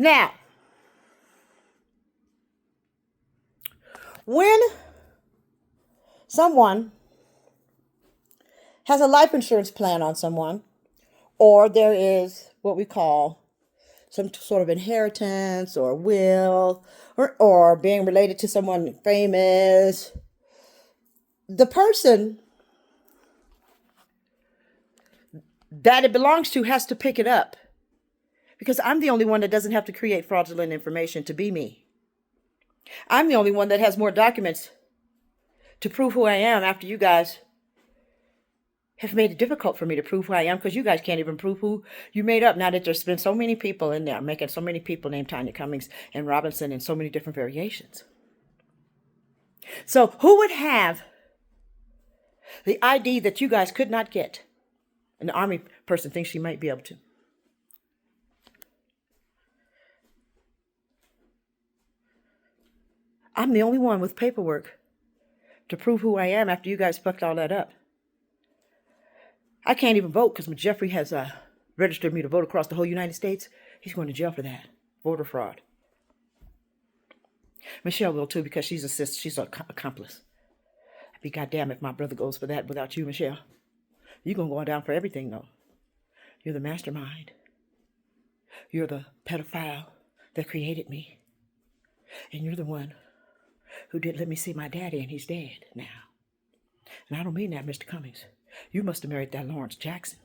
Now, when someone has a life insurance plan on someone, or there is what we call some sort of inheritance or will, or being related to someone famous, the person that it belongs to has to pick it up. Because I'm the only one that doesn't have to create fraudulent information to be me. I'm the only one that has more documents to prove who I am after you guys have made it difficult for me to prove who I am, because you guys can't even prove who you made up. Now that there's been so many people in there, making so many people named Tanya Cummings and Robinson in so many different variations. So who would have the ID that you guys could not get? And the Army person thinks she might be able to. I'm the only one with paperwork to prove who I am after you guys fucked all that up. I can't even vote because Jeffrey has registered me to vote across the whole United States. He's going to jail for that. Voter fraud. Michelle will too, because she's an accomplice. I'd be goddamn if my brother goes for that without you, Michelle. You're going to go down for everything, though. You're the mastermind. You're the pedophile that created me. And you're the one who didn't let me see my daddy, and he's dead now. And I don't mean that, Mr. Cummings. You must have married that Lawrence Jackson.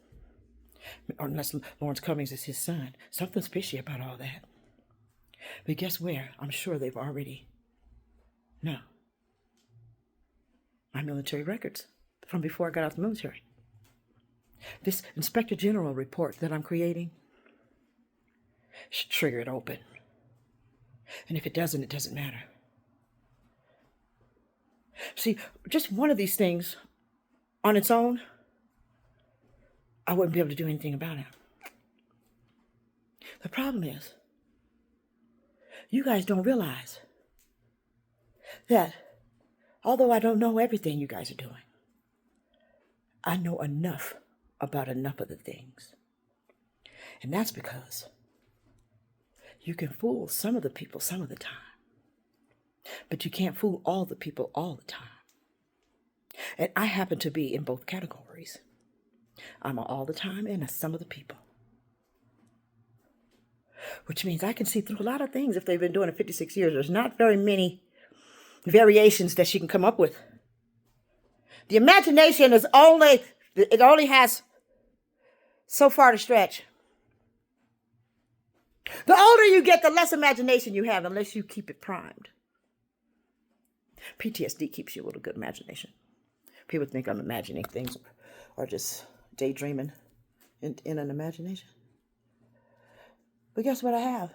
Or unless Lawrence Cummings is his son. Something's fishy about all that. But guess where? I'm sure they've already known. My military records from before I got out of the military. This Inspector General report that I'm creating should trigger it open. And if it doesn't, it doesn't matter. See, just one of these things on its own, I wouldn't be able to do anything about it. The problem is, you guys don't realize that although I don't know everything you guys are doing, I know enough about enough of the things. And that's because you can fool some of the people some of the time, but you can't fool all the people all the time. And I happen to be in both categories. I'm a all the time and a some of the people. Which means I can see through a lot of things if they've been doing it 56 years. There's not very many variations that she can come up with. The imagination is only has so far to stretch. The older you get, the less imagination you have, unless you keep it primed. PTSD keeps you with a good imagination. People think I'm imagining things or just daydreaming in an imagination. But guess what I have?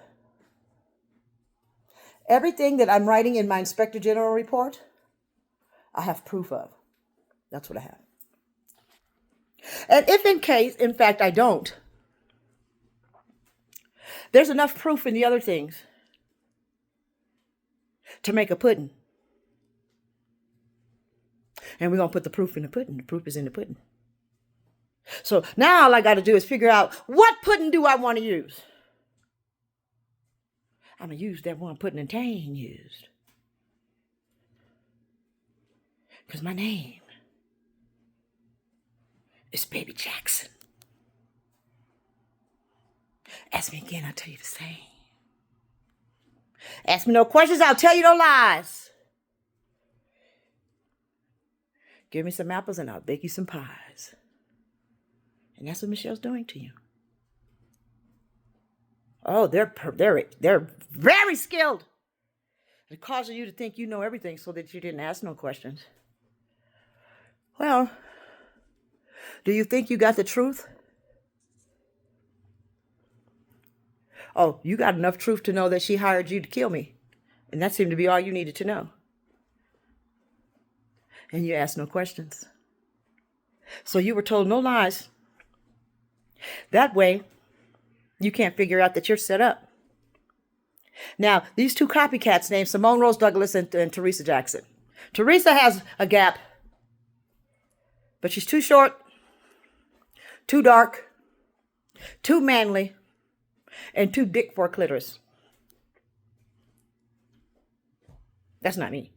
Everything that I'm writing in my Inspector General report, I have proof of. That's what I have. And if in fact, I don't, there's enough proof in the other things to make a pudding. And we're going to put the proof in the pudding. The proof is in the pudding. So now all I got to do is figure out, what pudding do I want to use? I'm going to use that one pudding and Tane used. Because my name is Baby Jackson. Ask me again, I'll tell you the same. Ask me no questions, I'll tell you no lies. Give me some apples and I'll bake you some pies. And that's what Michelle's doing to you. Oh, they're very skilled. It causes you to think you know everything so that you didn't ask no questions. Well, do you think you got the truth? Oh, you got enough truth to know that she hired you to kill me. And that seemed to be all you needed to know. And you asked no questions. So you were told no lies. That way, you can't figure out that you're set up. Now, these two copycats named Simone Rose Douglas and Teresa Jackson. Teresa has a gap, but she's too short, too dark, too manly, and too big for a clitoris. That's not me.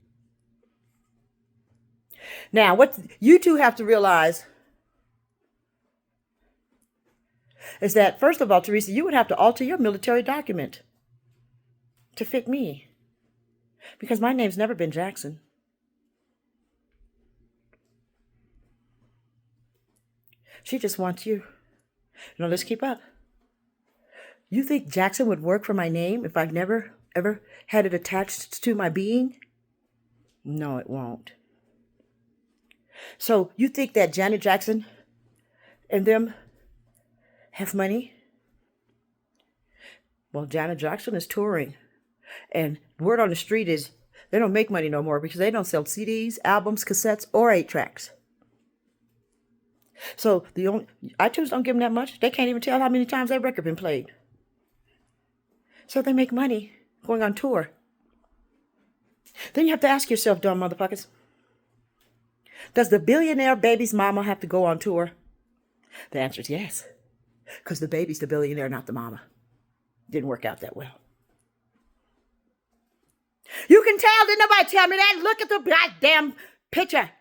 Now, what you two have to realize is that, first of all, Teresa, you would have to alter your military document to fit me. Because my name's never been Jackson. She just wants you. Now, let's keep up. You think Jackson would work for my name if I've never, ever had it attached to my being? No, it won't. So you think that Janet Jackson and them have money? Well, Janet Jackson is touring. And word on the street is they don't make money no more because they don't sell CDs, albums, cassettes, or 8-tracks. So iTunes don't give them that much. They can't even tell how many times that record been played. So they make money going on tour. Then you have to ask yourself, dumb motherfuckers, does the billionaire baby's mama have to go on tour? The answer is yes. Because the baby's the billionaire, not the mama. Didn't work out that well. You can tell, didn't nobody tell me that? Look at the goddamn picture.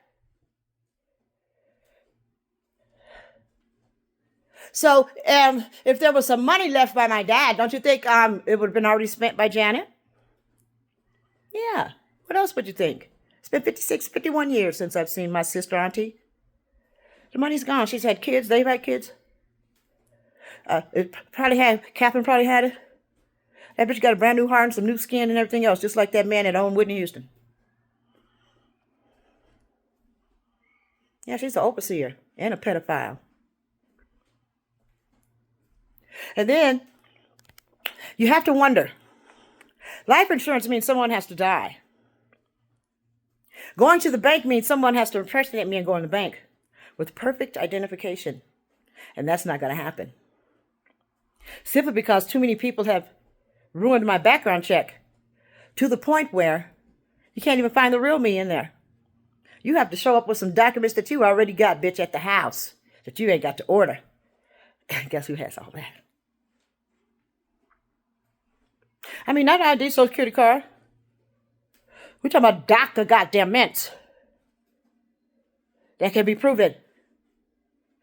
So if there was some money left by my dad, don't you think it would have been already spent by Janet? Yeah. What else would you think? It's been 56, 51 years since I've seen my sister, auntie. The money's gone. She's had kids. They've had kids. Catherine probably had it. That bitch got a brand new heart and some new skin and everything else, just like that man that owned Whitney Houston. Yeah, she's an overseer and a pedophile. And then you have to wonder, life insurance means someone has to die. Going to the bank means someone has to impersonate me and go in the bank with perfect identification. And that's not going to happen. Simply because too many people have ruined my background check to the point where you can't even find the real me in there. You have to show up with some documents that you already got, bitch, at the house that you ain't got to order. Guess who has all that? I mean, not ID, Social Security card. We're talking about Dr. Goddamn mints that can be proven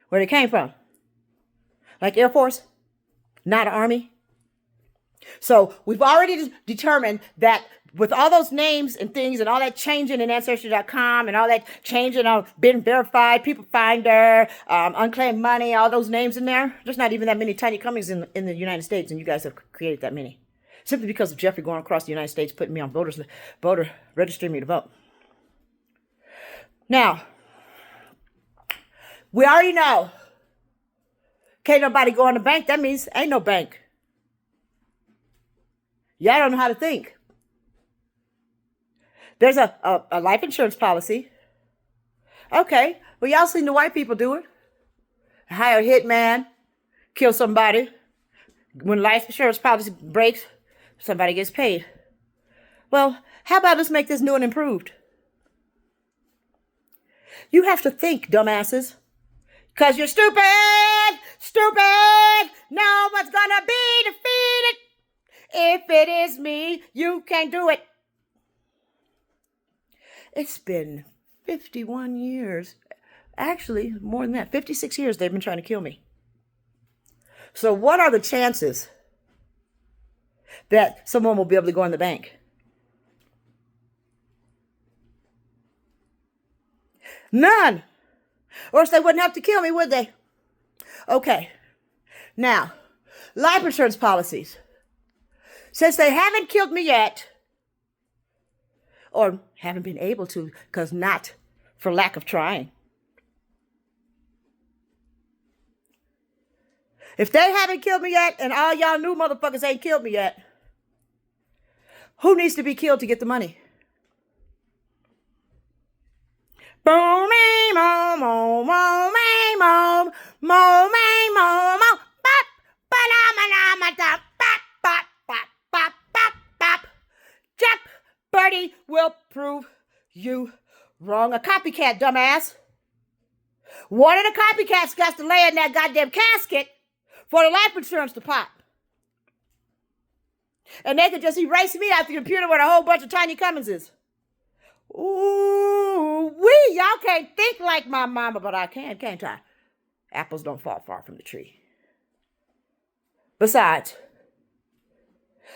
where they came from. Like Air Force, not Army. So we've already determined that with all those names and things and all that changing in Ancestry.com and all that changing on been verified, people finder, unclaimed money, all those names in there, there's not even that many tiny companies in the United States, and you guys have created that many. Simply because of Jeffrey going across the United States, putting me on voter registering me to vote. Now, we already know, can't nobody go in the bank. That means ain't no bank. Y'all don't know how to think. There's a life insurance policy. Okay, well, y'all seen the white people do it. Hire a hitman, kill somebody. When life insurance policy breaks, somebody gets paid. Well, how about let's make this new and improved? You have to think, dumbasses. Because you're stupid! Stupid! No one's gonna be defeated! If it is me, you can do it. It's been 51 years. Actually, more than that. 56 years they've been trying to kill me. So what are the chances that someone will be able to go in the bank? None. Or else they wouldn't have to kill me, would they? Okay. Now, life insurance policies. Since they haven't killed me yet, or haven't been able to, because not for lack of trying. If they haven't killed me yet, and all y'all new motherfuckers ain't killed me yet, who needs to be killed to get the money? Boom, mo, mo, mo, mo, mo, mo, mo, mo, bop, ba-da-ma-da-ma-da, bop, bop, bop, bop, bop, bop. Jack Birdie will prove you wrong. A copycat, dumbass. One of the copycats got to lay in that goddamn casket for the life insurance to pop. And they could just erase me out the computer with a whole bunch of tiny Cumminses. Ooh, y'all can't think like my mama, but I can, can't I? Apples don't fall far from the tree. Besides,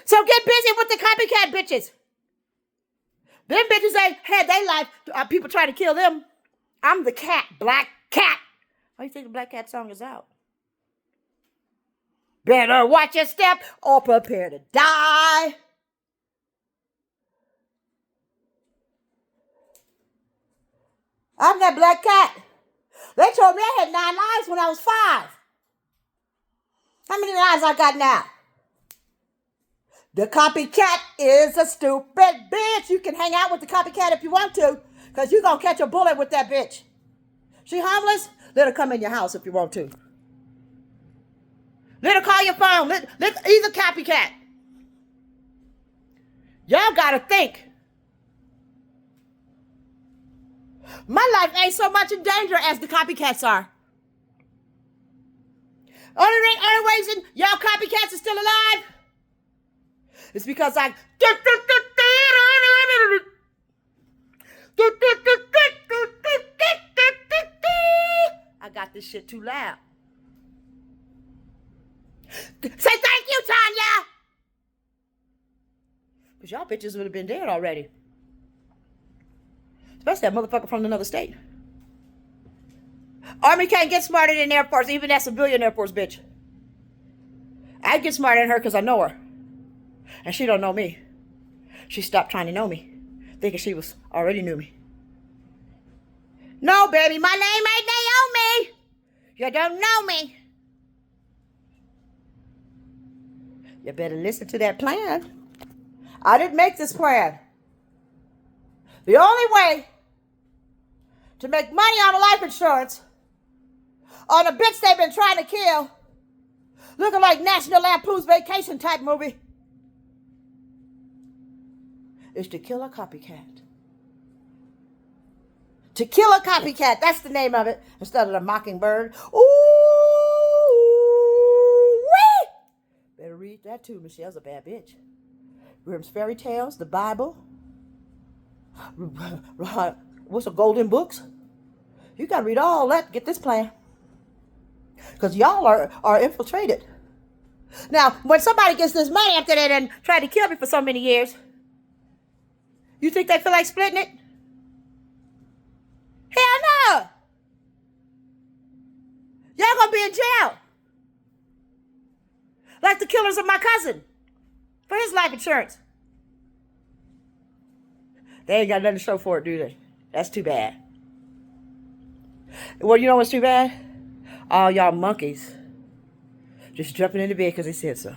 so get busy with the copycat bitches. Them bitches ain't had their life. People try to kill them. I'm the cat, black cat. Why do you think the Black Cat song is out? Better watch your step or prepare to die. I'm that black cat. They told me I had 9 lives when I was 5. How many lives I got now? The copycat is a stupid bitch. You can hang out with the copycat if you want to, because you're going to catch a bullet with that bitch. She homeless? Let her come in your house if you want to. Let her call your phone. He's a copycat. Y'all got to think. My life ain't so much in danger as the copycats are. Only reason y'all copycats are still alive is because I got this shit too loud. Say thank you, Tanya. Because y'all bitches would have been dead already. Especially that motherfucker from another state. Army can't get smarter than Air Force, even that civilian Air Force bitch. I get smarter than her because I know her. And she don't know me. She stopped trying to know me, thinking she was already knew me. No, baby, my name ain't Naomi. You don't know me. You better listen to that plan. I didn't make this plan. The only way to make money on a life insurance on a bitch they've been trying to kill, looking like National Lampoon's Vacation type movie, is to kill a copycat. To kill a copycat, that's the name of it, instead of the mockingbird. Ooh, wee! Better read that too. Michelle's a bad bitch. Grimm's fairy tales, the Bible. What's the golden books? You got to read all that to get this plan. Because y'all are infiltrated. Now, when somebody gets this money after they done tried to kill me for so many years, you think they feel like splitting it? Hell no! Y'all gonna be in jail. Like the killers of my cousin for his life insurance. They ain't got nothing to show for it, do they? That's too bad. Well, you know what's too bad? All y'all monkeys just jumping in the bed because they said so.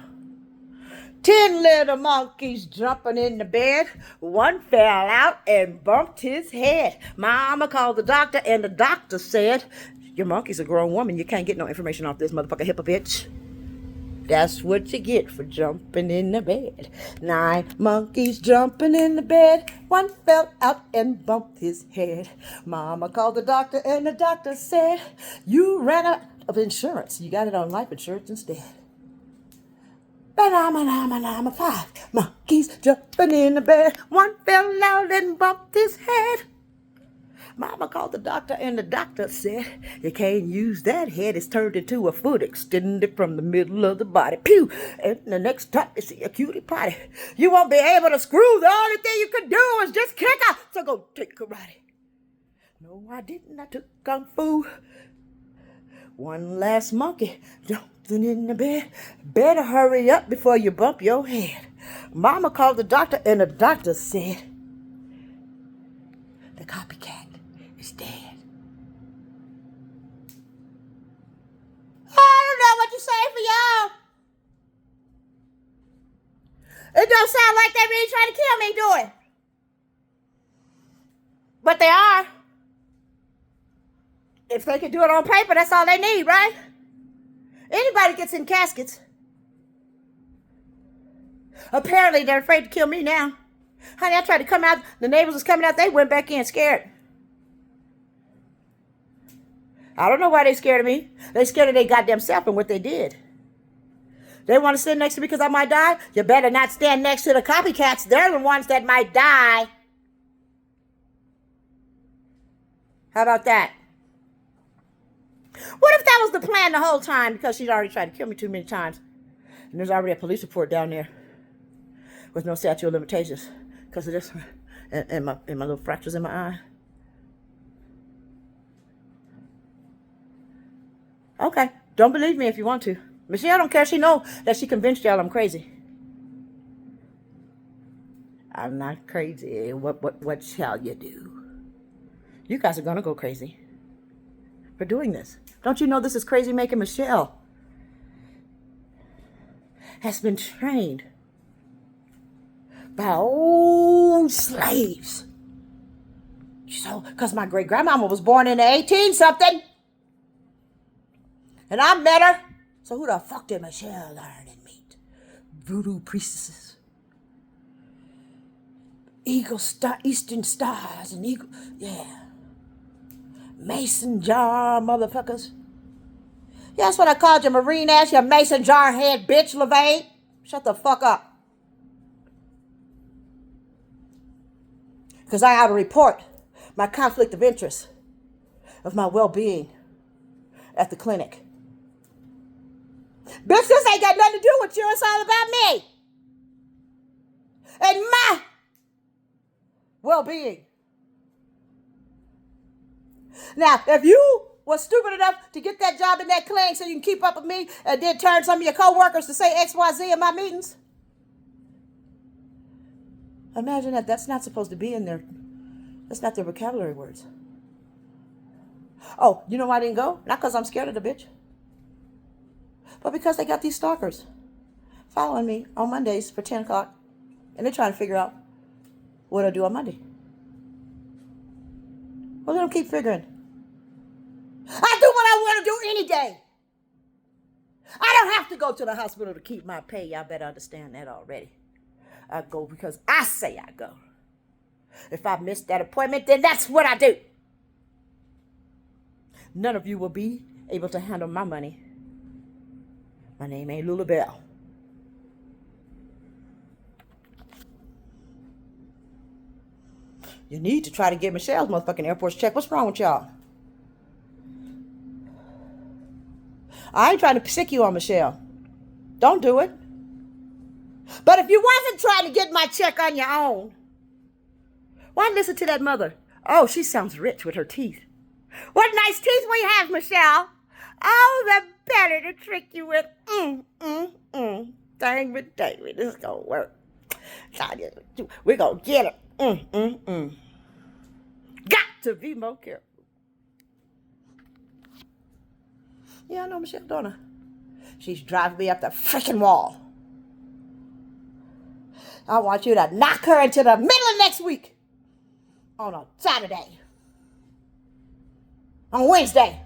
10 little monkeys jumping in the bed. One fell out and bumped his head. Mama called the doctor, and the doctor said, your monkey's a grown woman. You can't get no information off this motherfucker hippo bitch. That's what you get for jumping in the bed. 9 monkeys jumping in the bed. One fell out and bumped his head. Mama called the doctor, and the doctor said, you ran out of insurance. You got it on life insurance instead. 5 monkeys jumping in the bed. One fell out and bumped his head. Mama called the doctor, and the doctor said, you can't use that head. It's turned into a foot extended from the middle of the body. Pew! And the next time you see a cutie potty, you won't be able to screw. The only thing you could do is just kick her. So go take karate. No, I didn't. I took kung fu. One last monkey jumping in the bed. Better hurry up before you bump your head. Mama called the doctor, and the doctor said, the copycat is dead. I don't know what to say for y'all. It don't sound like they really trying to kill me, do it? But they are. If they can do it on paper, that's all they need, right? Anybody gets in caskets. Apparently, they're afraid to kill me now. Honey, I tried to come out. The neighbors was coming out. They went back in scared. I don't know why they scared of me. They scared of their goddamn self and what they did. They want to sit next to me because I might die? You better not stand next to the copycats. They're the ones that might die. How about that? What if that was the plan the whole time because she'd already tried to kill me too many times? And there's already a police report down there with no statute of limitations because of this and my little fractures in my eye. Okay, don't believe me if you want to. Michelle don't care. She know that she convinced y'all I'm crazy. I'm not crazy. What shall you do? You guys are gonna go crazy for doing this. Don't you know this is crazy making? Michelle has been trained by old slaves. So, because my great grandmama was born in the 18-something. And I met her. So who the fuck did Michelle learn and meet? Voodoo priestesses. Eastern stars and eagle, yeah. Mason jar motherfuckers. Yeah, that's what I called you, marine ass, you mason jar head bitch, LeVay. Shut the fuck up. Because I ought to report my conflict of interest of my well-being at the clinic. Bitch, this ain't got nothing to do with you. It's all about me. And my well-being. Now, if you was stupid enough to get that job in that clinic so you can keep up with me and then turn some of your co-workers to say XYZ in my meetings, imagine that. That's not supposed to be in there. That's not their vocabulary words. Oh, you know why I didn't go? Not because I'm scared of the bitch, but because they got these stalkers following me on Mondays for 10 o'clock, and they're trying to figure out what I do on Monday. Well, let them keep figuring. I do what I want to do any day. I don't have to go to the hospital to keep my pay. Y'all better understand that already. I go because I say I go. If I miss that appointment, then that's what I do. None of you will be able to handle my money. My name ain't Lula Bell. You need to try to get Michelle's motherfucking airports checked. What's wrong with y'all? I ain't trying to sick you on Michelle. Don't do it. But if you wasn't trying to get my check on your own, why listen to that mother? Oh, she sounds rich with her teeth. What nice teeth we have, Michelle. Oh, the better to trick you with. Dang it, David, this is going to work. We're going to get her. Got to be more careful. Yeah, I know Michelle, don't I? She's driving me up the freaking wall. I want you to knock her into the middle of next week. On a Saturday. On Wednesday.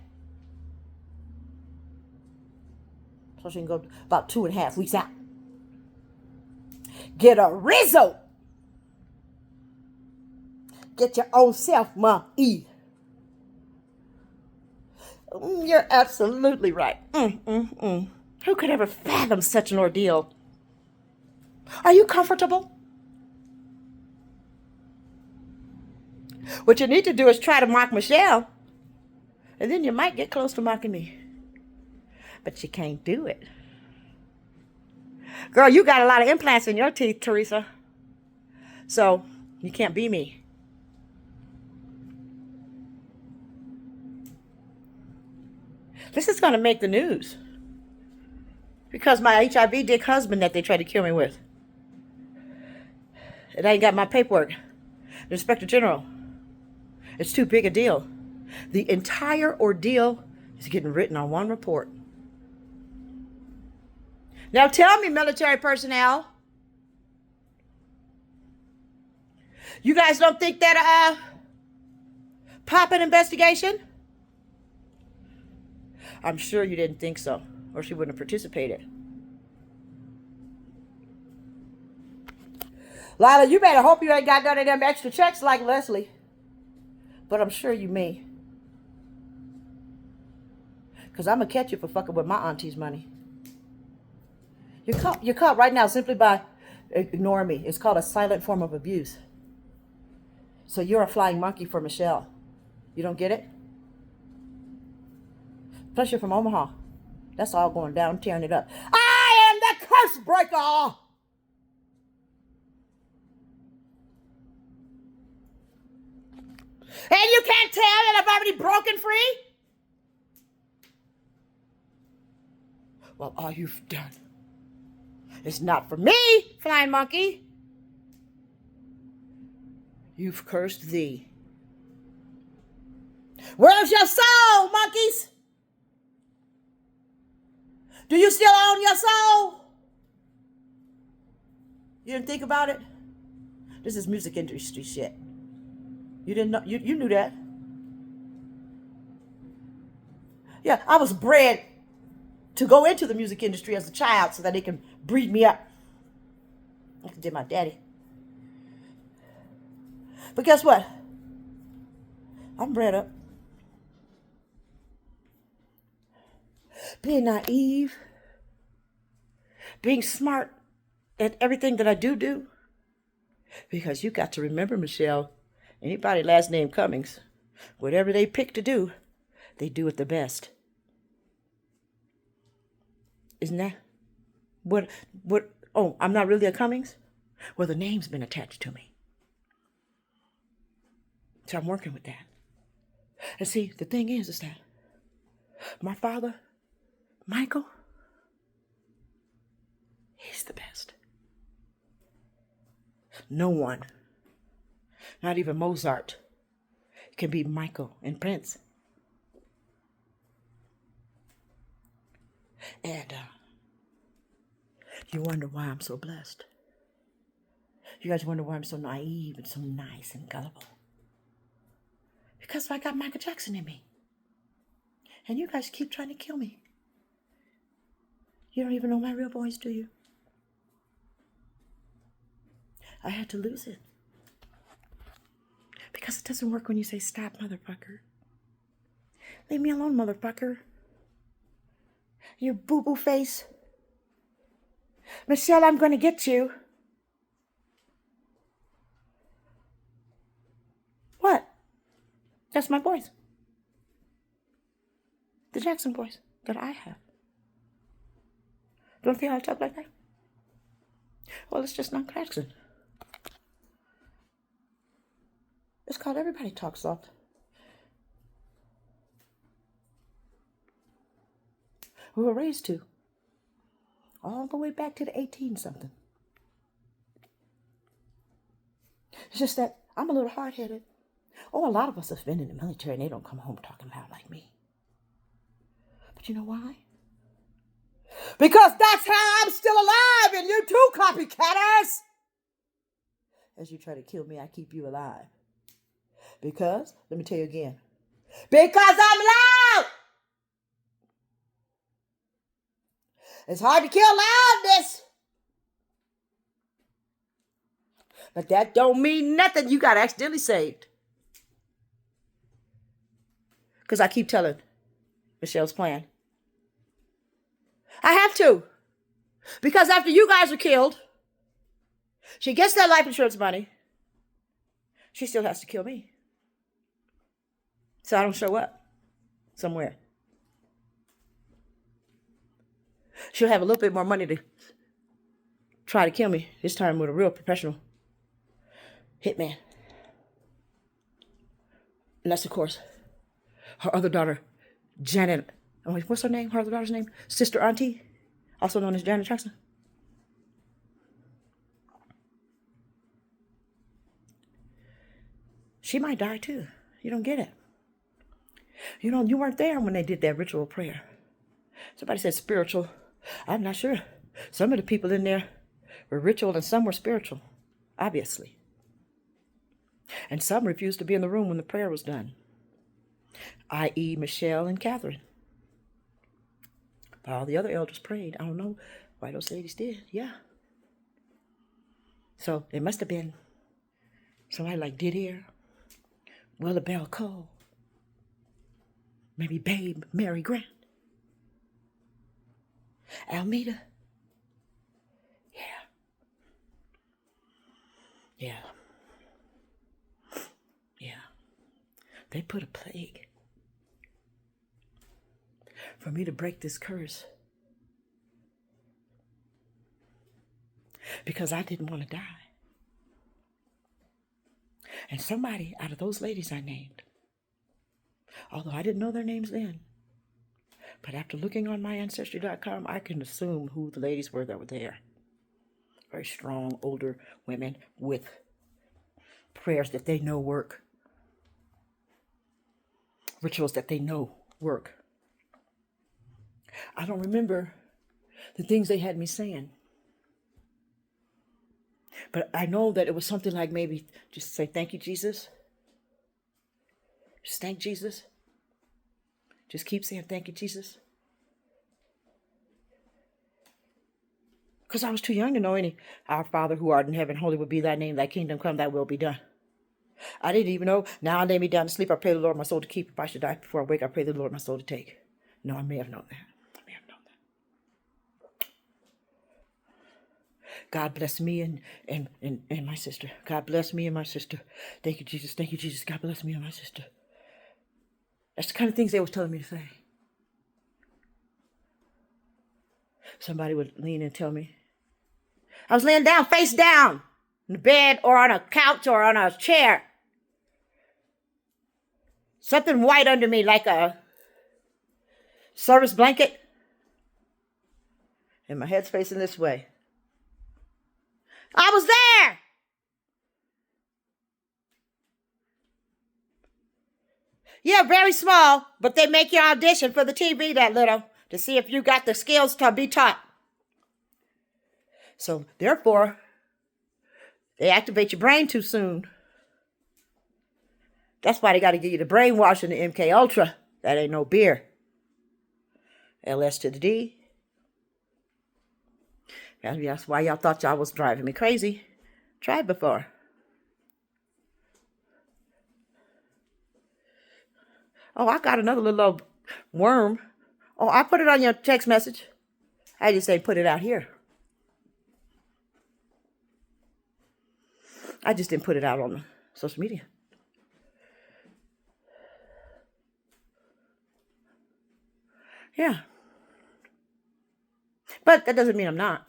So she can go about 2.5 weeks out. Get a Rizzo. Get your own self, Mom E. You're absolutely right. Who could ever fathom such an ordeal? Are you comfortable? What you need to do is try to mock Michelle, and then you might get close to mocking me. But you can't do it. Girl, you got a lot of implants in your teeth, Teresa. So you can't be me. This is going to make the news. Because my HIV dick husband that they tried to kill me with. It ain't got my paperwork. The Inspector General. It's too big a deal. The entire ordeal is getting written on one report. Now tell me, military personnel. You guys don't think that pop an investigation? I'm sure you didn't think so, or she wouldn't have participated. Lila, you better hope you ain't got none of them extra checks like Leslie. But I'm sure you may. Because I'm going to catch you for fucking with my auntie's money. You're caught right now simply by ignoring me. It's called a silent form of abuse. So you're a flying monkey for Michelle. You don't get it? Plus, you're from Omaha. That's all going down, tearing it up. I am the curse breaker. And you can't tell that I've already broken free? Well, all you've done is not for me, flying monkey. You've cursed thee. Where's your soul, monkeys? Do you still own your soul? You didn't think about it? This is music industry shit. You didn't know, you knew that. Yeah, I was bred to go into the music industry as a child so that they can breed me up. Like I did my daddy. But guess what? I'm bred up. Being naive, being smart at everything that I do. Because you got to remember, Michelle, anybody last name Cummings, whatever they pick to do, they do it the best. Isn't that? What, oh, I'm not really a Cummings? Well, the name's been attached to me. So I'm working with that. And see, the thing is that my father, Michael, he's the best. No one, not even Mozart, can beat Michael and Prince. And you wonder why I'm so blessed. You guys wonder why I'm so naive and so nice and gullible. Because I got Michael Jackson in me. And you guys keep trying to kill me. You don't even know my real voice, do you? I had to lose it. Because it doesn't work when you say, stop, motherfucker. Leave me alone, motherfucker. You boo-boo face. Michelle, I'm going to get you. What? That's my voice. The Jackson voice that I have. Don't feel how I talk like that? Well, it's just not Jackson. It's called everybody talks soft. We were raised to. All the way back to the 18-something. It's just that I'm a little hard-headed. Oh, a lot of us have been in the military and they don't come home talking loud like me. But you know why? Because that's how I'm still alive and you too, copycatters! As you try to kill me, I keep you alive. Because, let me tell you again, because I'm loud! It's hard to kill loudness. But that don't mean nothing. You got accidentally saved. Because I keep telling Michelle's plan. I have to. Because after you guys are killed, she gets that life insurance money. She still has to kill me. So I don't show up somewhere. She'll have a little bit more money to try to kill me, this time with a real professional hitman. And that's, of course, her other daughter, Janet. What's her name? Her other daughter's name? Sister Auntie, also known as Janet Jackson. She might die too. You don't get it. You weren't there when they did that ritual prayer. Somebody said spiritual. I'm not sure. Some of the people in there were ritual and some were spiritual, obviously. And some refused to be in the room when the prayer was done, i.e. Michelle and Catherine. But all the other elders prayed. I don't know why those ladies did. Yeah. So it must have been somebody like Didier, Willa Bell Cole, maybe Babe Mary Grant, Almeida. Yeah. They put a plague for me to break this curse because I didn't want to die. And somebody out of those ladies I named, although I didn't know their names then, but after looking on my Ancestry.com, I can assume who the ladies were that were there. Very strong, older women with prayers that they know work. Rituals that they know work. I don't remember the things they had me saying. But I know that it was something like maybe just say, thank you, Jesus. Just thank Jesus. Just keep saying, thank you, Jesus. Because I was too young to know any, our Father who art in heaven, holy will be thy name, thy kingdom come, thy will be done. I didn't even know. Now I lay me down to sleep. I pray the Lord my soul to keep. If I should die before I wake, I pray the Lord my soul to take. No, I may have known that. God bless me and my sister. God bless me and my sister. Thank you, Jesus. Thank you, Jesus. God bless me and my sister. That's the kind of things they was telling me to say. Somebody would lean and tell me. I was laying down, face down, in the bed or on a couch or on a chair. Something white under me like a service blanket. And my head's facing this way. I was there. Yeah, very small, but they make you audition for the TV that little to see if you got the skills to be taught. So, therefore, they activate your brain too soon. That's why they got to give you the brainwash and the MK Ultra. That ain't no beer. LS to the D. That's why y'all thought y'all was driving me crazy. Tried before. Oh, I got another little worm. Oh, I put it on your text message. I just say put it out here. I just didn't put it out on social media. Yeah. But that doesn't mean I'm not.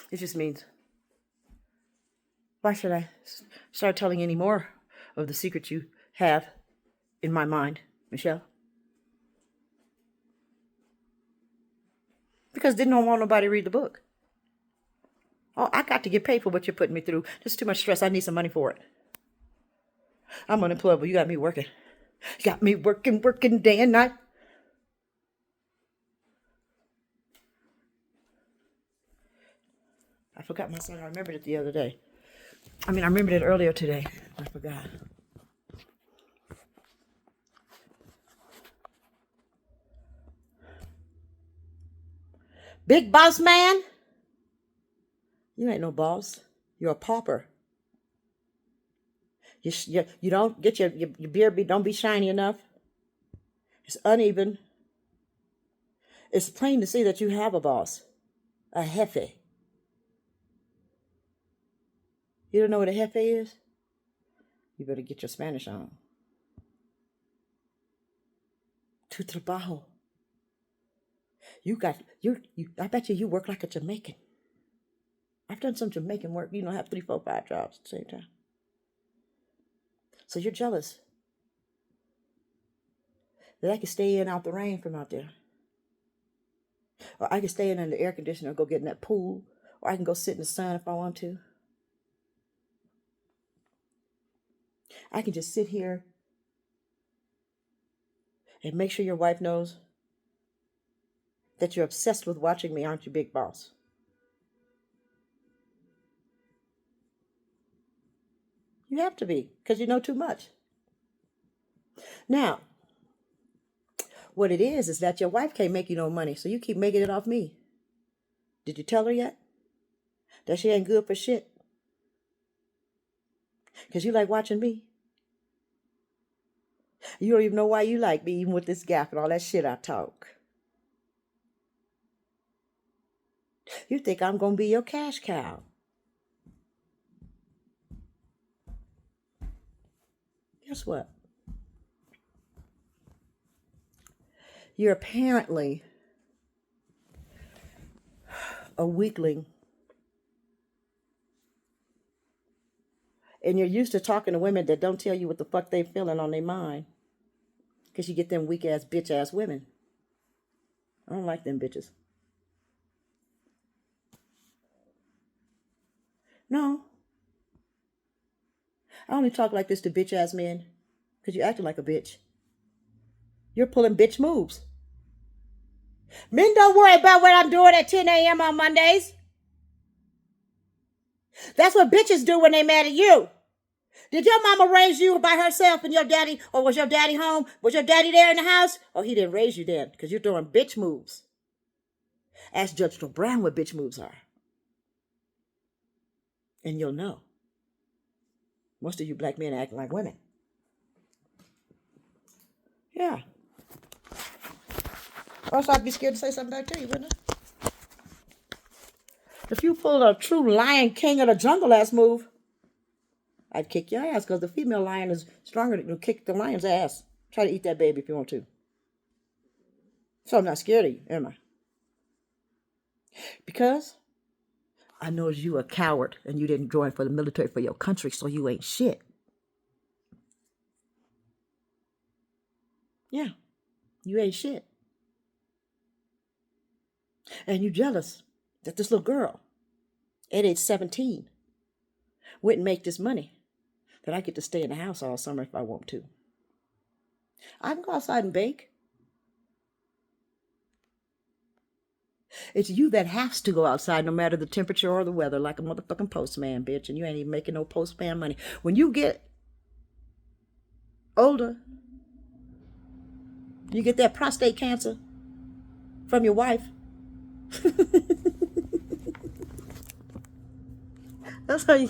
It just means, why should I start telling any more of the secrets you have in my mind, Michelle? Because didn't want nobody to read the book. Oh, I got to get paid for what you're putting me through. There's too much stress. I need some money for it. I'm unemployable. You got me working. You got me working day and night. I forgot my song. I remembered it the other day. I remembered it earlier today. I forgot. Big boss man? You ain't no boss. You're a pauper. You don't get your beard don't be shiny enough. It's uneven. It's plain to see that you have a boss. A jefe. You don't know what a jefe is? You better get your Spanish on. Tu trabajo. I bet you work like a Jamaican. I've done some Jamaican work. Have 3, 4, 5 jobs at the same time. So you're jealous that I can stay in out the rain from out there. Or I can stay in the air conditioner and go get in that pool. Or I can go sit in the sun if I want to. I can just sit here and make sure your wife knows that you're obsessed with watching me, aren't you, big boss? You have to be, because you know too much. Now, what it is that your wife can't make you no money, so you keep making it off me. Did you tell her yet that she ain't good for shit? Because you like watching me. You don't even know why you like me, even with this gap and all that shit I talk. You think I'm going to be your cash cow. Guess what? You're apparently a weakling. And you're used to talking to women that don't tell you what the fuck they feeling on their mind. Because you get them weak ass, bitch ass women. I don't like them bitches. No. I only talk like this to bitch ass men. Because you acting like a bitch. You're pulling bitch moves. Men don't worry about what I'm doing at 10 a.m. on Mondays. That's what bitches do when they mad at you. Did your mama raise you by herself and your daddy, or was your daddy home? Was your daddy there in the house? Or he didn't raise you then because you're doing bitch moves. Ask Judge Brown what bitch moves are. And you'll know. Most of you black men acting like women. Yeah. Or else I'd be scared to say something back to you, wouldn't I? If you pulled a true lion king of the jungle ass move, I'd kick your ass because the female lion is stronger to kick the lion's ass. Try to eat that baby if you want to. So I'm not scared of you, am I? Because I know you a coward and you didn't join for the military for your country, so you ain't shit. Yeah, you ain't shit. And you jealous that this little girl at age 17 wouldn't make this money, that I get to stay in the house all summer if I want to. I can go outside and bake. It's you that has to go outside no matter the temperature or the weather, like a motherfucking postman, bitch, and you ain't even making no postman money. When you get older, you get that prostate cancer from your wife. That's how you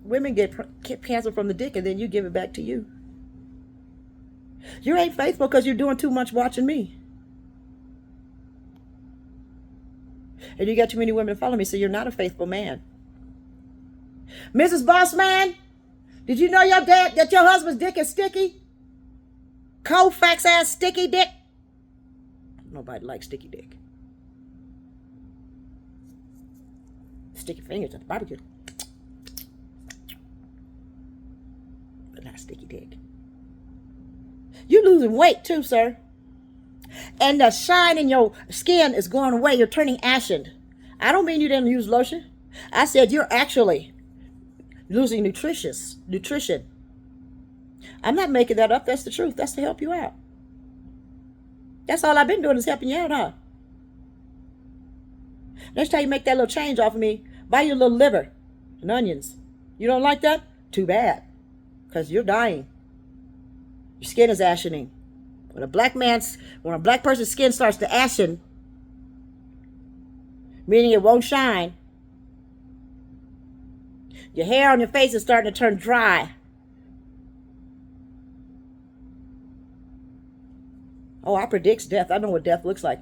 women get cancer from the dick and then you give it back to you. You ain't faithful because you're doing too much watching me. And you got too many women to follow me, so you're not a faithful man. Mrs. Boss Man, did you know your dad that your husband's dick is sticky? Colfax ass sticky dick. Nobody likes sticky dick. Sticky fingers at the barbecue. But not sticky dick. You're losing weight too, sir. And the shine in your skin is going away. You're turning ashen. I don't mean you didn't use lotion. I said you're actually losing nutrition. I'm not making that up. That's the truth. That's to help you out. That's all I've been doing is helping you out, huh? Next time you make that little change off of me, buy you a little liver and onions. You don't like that? Too bad. Because you're dying. Your skin is ashening. When a black person's skin starts to ashen, meaning it won't shine, your hair on your face is starting to turn dry. Oh, I predict death. I know what death looks like.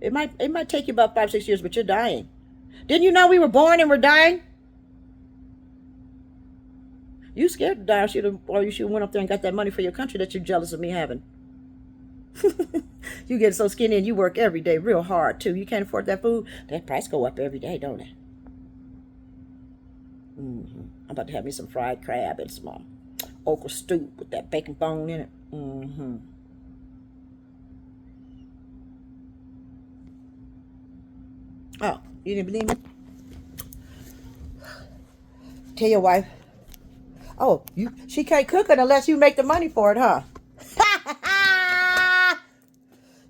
It might take you about 5-6 years, but you're dying. Didn't you know we were born and we're dying? You scared to die, or you should have went up there and got that money for your country that you're jealous of me having. You get so skinny and you work every day real hard too. You can't afford that food. That price go up every day, don't it? I'm about to have me some fried crab and some okra stew with that bacon bone in it. Oh, you didn't believe me? Tell your wife. Oh, she can't cook it unless you make the money for it, huh?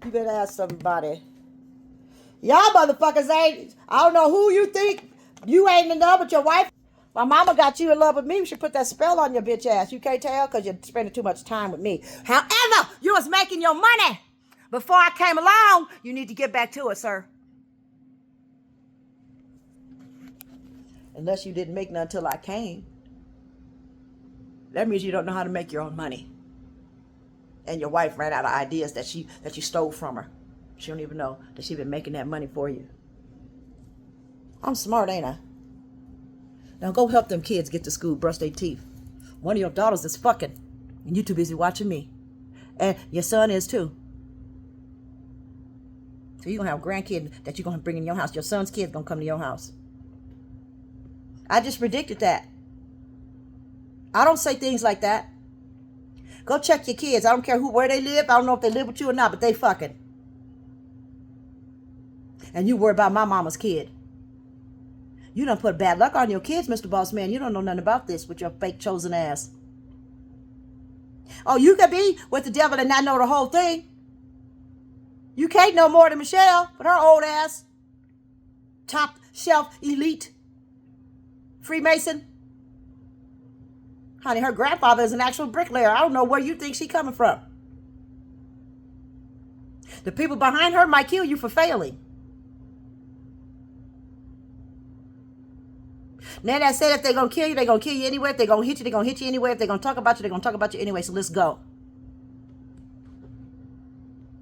You better ask somebody. Y'all motherfuckers ain't. I don't know who you think you ain't in love with your wife. My mama got you in love with me. We should put that spell on your bitch ass. You can't tell because you're spending too much time with me. However, you was making your money before I came along. You need to get back to it, sir. Unless you didn't make none until I came. That means you don't know how to make your own money. And your wife ran out of ideas that you stole from her. She don't even know that she been making that money for you. I'm smart, ain't I? Now go help them kids get to school, brush their teeth. One of your daughters is fucking, and you too busy watching me. And your son is too. So you're going to have a grandkid that you're going to bring in your house. Your son's kid's going to come to your house. I just predicted that. I don't say things like that. Go check your kids. I don't care where they live. I don't know if they live with you or not, but they fucking. And you worry about my mama's kid. You done put bad luck on your kids, Mr. Boss Man. You don't know nothing about this with your fake chosen ass. Oh, you could be with the devil and not know the whole thing. You can't know more than Michelle with her old ass. Top shelf elite Freemason. Honey, her grandfather is an actual bricklayer. I don't know where you think she's coming from. The people behind her might kill you for failing. Now that said, if they're going to kill you, they're going to kill you anyway. If they're going to hit you, they're going to hit you anyway. If they're going to talk about you, they're going to talk about you anyway. So let's go.